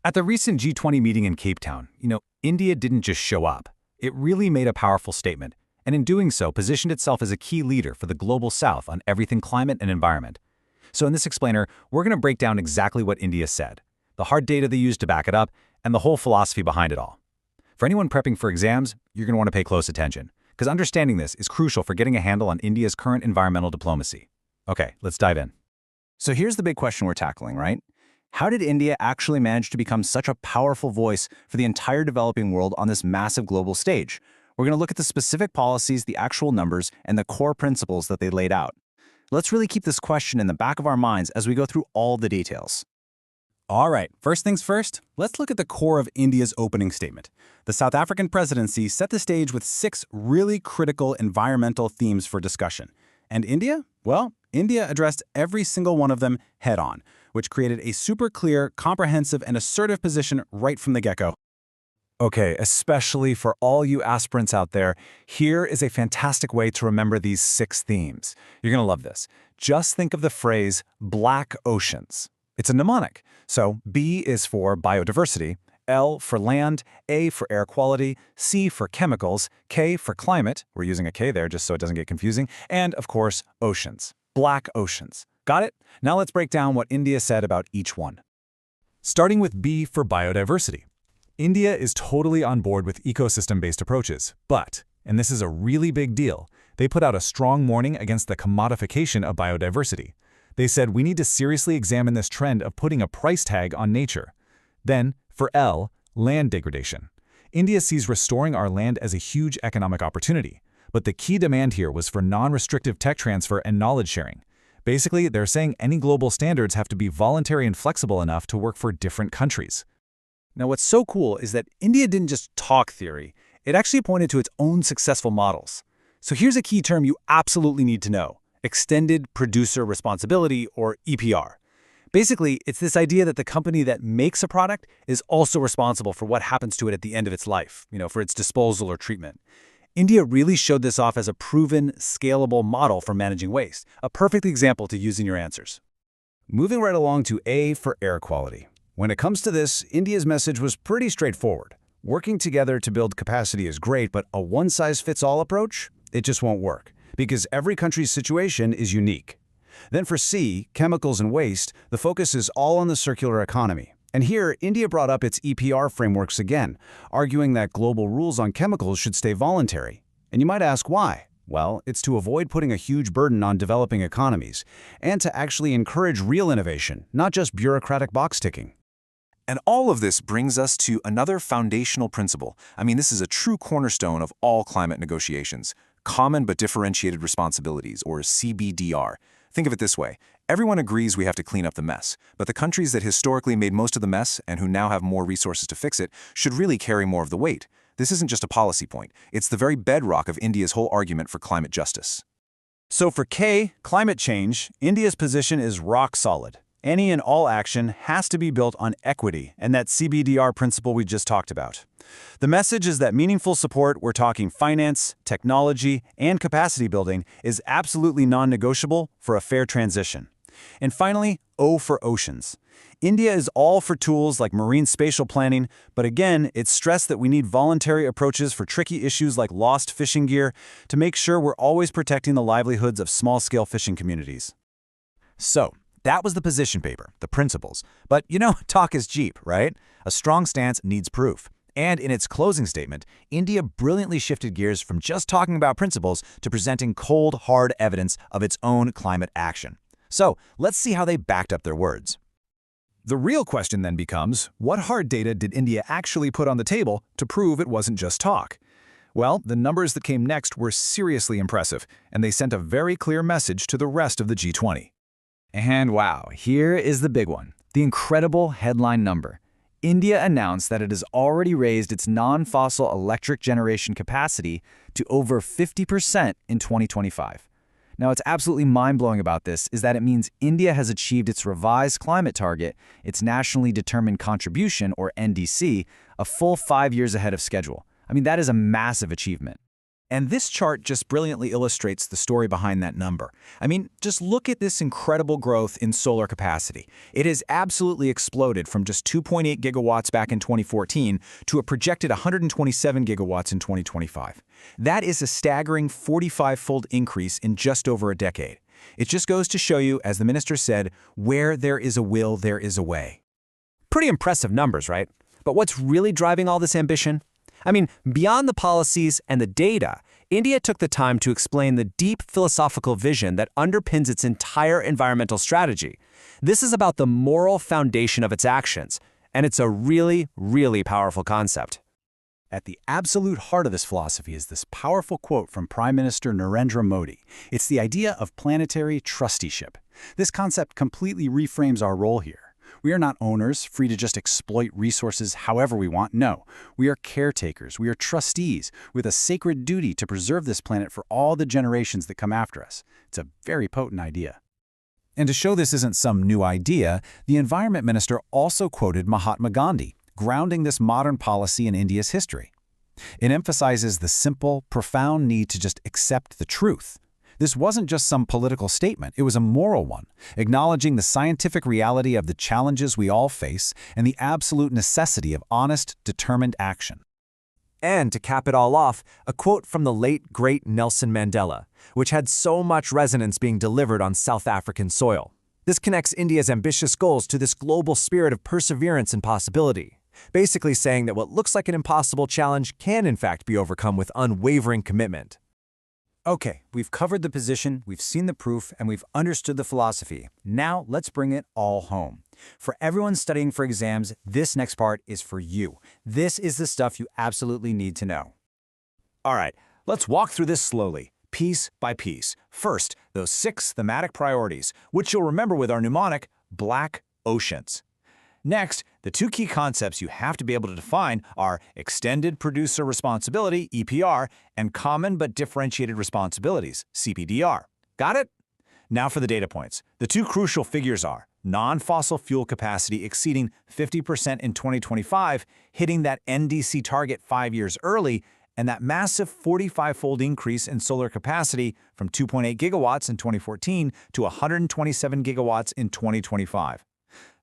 At the recent G20 meeting in Cape Town, India didn't just show up. It really made a powerful statement, and in doing so positioned itself as a key leader for the global south on everything climate and environment. So in this explainer, we're going to break down exactly what India said, the hard data they used to back it up, and the whole philosophy behind it all. For anyone prepping for exams, you're going to want to pay close attention, because understanding this is crucial for getting a handle on India's current environmental diplomacy. Okay, let's dive in. So here's the big question we're tackling, right? How did India actually manage to become such a powerful voice for the entire developing world on this massive global stage? We're going to look at the specific policies, the actual numbers, and the core principles that they laid out. Let's really keep this question in the back of our minds as we go through all the details. All right, first things first, let's look at the core of India's opening statement. The South African presidency set the stage with 6 really critical environmental themes for discussion. And India? Well, India addressed every single one of them head-on, which created a super clear, comprehensive, and assertive position right from the get-go. Okay, especially for all you aspirants out there, here is a fantastic way to remember these 6 themes. You're going to love this. Just think of the phrase black oceans. It's a mnemonic. So B is for biodiversity, L for land, A for air quality, C for chemicals, K for climate, we're using a K there just so it doesn't get confusing, and of course, oceans. Black oceans. Got it? Now let's break down what India said about each one. Starting with B for biodiversity. India is totally on board with ecosystem-based approaches, but, and this is a really big deal, they put out a strong warning against the commodification of biodiversity. They said we need to seriously examine this trend of putting a price tag on nature. Then, for L, land degradation. India sees restoring our land as a huge economic opportunity, but the key demand here was for non-restrictive tech transfer and knowledge sharing. Basically, they're saying any global standards have to be voluntary and flexible enough to work for different countries. Now, what's so cool is that India didn't just talk theory, it actually pointed to its own successful models. So here's a key term you absolutely need to know: Extended Producer Responsibility, or EPR. Basically, it's this idea that the company that makes a product is also responsible for what happens to it at the end of its life, for its disposal or treatment. India really showed this off as a proven, scalable model for managing waste, a perfect example to use in your answers. Moving right along to A for air quality. When it comes to this, India's message was pretty straightforward. Working together to build capacity is great, but a one-size-fits-all approach? It just won't work, because every country's situation is unique. Then for C, chemicals and waste, the focus is all on the circular economy. And here, India brought up its EPR frameworks again, arguing that global rules on chemicals should stay voluntary. And you might ask why? Well, it's to avoid putting a huge burden on developing economies, and to actually encourage real innovation, not just bureaucratic box-ticking. And all of this brings us to another foundational principle. This is a true cornerstone of all climate negotiations: common but differentiated responsibilities, or CBDR. Think of it this way. Everyone agrees we have to clean up the mess, but the countries that historically made most of the mess and who now have more resources to fix it should really carry more of the weight. This isn't just a policy point. It's the very bedrock of India's whole argument for climate justice. So for K, climate change, India's position is rock solid. Any and all action has to be built on equity and that CBDR principle we just talked about. The message is that meaningful support, we're talking finance, technology, and capacity building, is absolutely non-negotiable for a fair transition. And finally, O for oceans. India is all for tools like marine spatial planning, but again, it's stressed that we need voluntary approaches for tricky issues like lost fishing gear to make sure we're always protecting the livelihoods of small-scale fishing communities. So, that was the position paper, the principles. But talk is cheap, right? A strong stance needs proof. And in its closing statement, India brilliantly shifted gears from just talking about principles to presenting cold, hard evidence of its own climate action. So let's see how they backed up their words. The real question then becomes, what hard data did India actually put on the table to prove it wasn't just talk? Well, the numbers that came next were seriously impressive, and they sent a very clear message to the rest of the G20. And wow, here is the big one, the incredible headline number. India announced that it has already raised its non-fossil electric generation capacity to over 50% in 2025. Now, what's absolutely mind-blowing about this is that it means India has achieved its revised climate target, its nationally determined contribution, or NDC, a full 5 years ahead of schedule. That is a massive achievement. And this chart just brilliantly illustrates the story behind that number. I mean, just look at this incredible growth in solar capacity. It has absolutely exploded from just 2.8 gigawatts back in 2014 to a projected 127 gigawatts in 2025. That is a staggering 45-fold increase in just over a decade. It just goes to show you, as the minister said, where there is a will, there is a way. Pretty impressive numbers, right? But what's really driving all this ambition? I mean, beyond the policies and the data, India took the time to explain the deep philosophical vision that underpins its entire environmental strategy. This is about the moral foundation of its actions, and it's a really, really powerful concept. At the absolute heart of this philosophy is this powerful quote from Prime Minister Narendra Modi. It's the idea of planetary trusteeship. This concept completely reframes our role here. We are not owners, free to just exploit resources however we want. No, we are caretakers, we are trustees, with a sacred duty to preserve this planet for all the generations that come after us. It's a very potent idea. And to show this isn't some new idea, the Environment Minister also quoted Mahatma Gandhi, grounding this modern policy in India's history. It emphasizes the simple, profound need to just accept the truth. This wasn't just some political statement, it was a moral one, acknowledging the scientific reality of the challenges we all face and the absolute necessity of honest, determined action. And to cap it all off, a quote from the late, great Nelson Mandela, which had so much resonance being delivered on South African soil. This connects India's ambitious goals to this global spirit of perseverance and possibility, basically saying that what looks like an impossible challenge can in fact be overcome with unwavering commitment. Okay, we've covered the position, we've seen the proof, and we've understood the philosophy. Now let's bring it all home. For everyone studying for exams, this next part is for you. This is the stuff you absolutely need to know. All right, let's walk through this slowly, piece by piece. First, those 6 thematic priorities, which you'll remember with our mnemonic, Black Oceans. Next, the 2 key concepts you have to be able to define are Extended Producer Responsibility, EPR, and Common but Differentiated Responsibilities, CPDR. Got it? Now for the data points. The 2 crucial figures are non-fossil fuel capacity exceeding 50% in 2025, hitting that NDC target 5 years early, and that massive 45-fold increase in solar capacity from 2.8 gigawatts in 2014 to 127 gigawatts in 2025.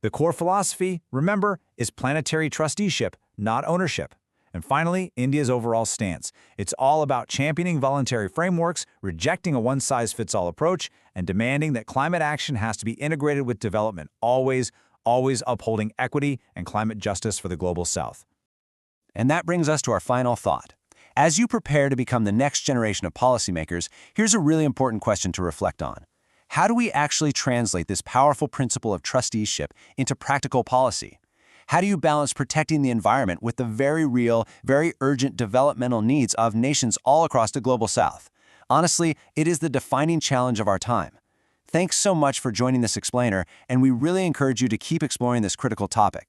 The core philosophy, remember, is planetary trusteeship, not ownership. And finally, India's overall stance. It's all about championing voluntary frameworks, rejecting a one-size-fits-all approach, and demanding that climate action has to be integrated with development, always upholding equity and climate justice for the global South. And that brings us to our final thought. As you prepare to become the next generation of policymakers, here's a really important question to reflect on. How do we actually translate this powerful principle of trusteeship into practical policy? How do you balance protecting the environment with the very real, very urgent developmental needs of nations all across the global South? Honestly, it is the defining challenge of our time. Thanks so much for joining this explainer, and we really encourage you to keep exploring this critical topic.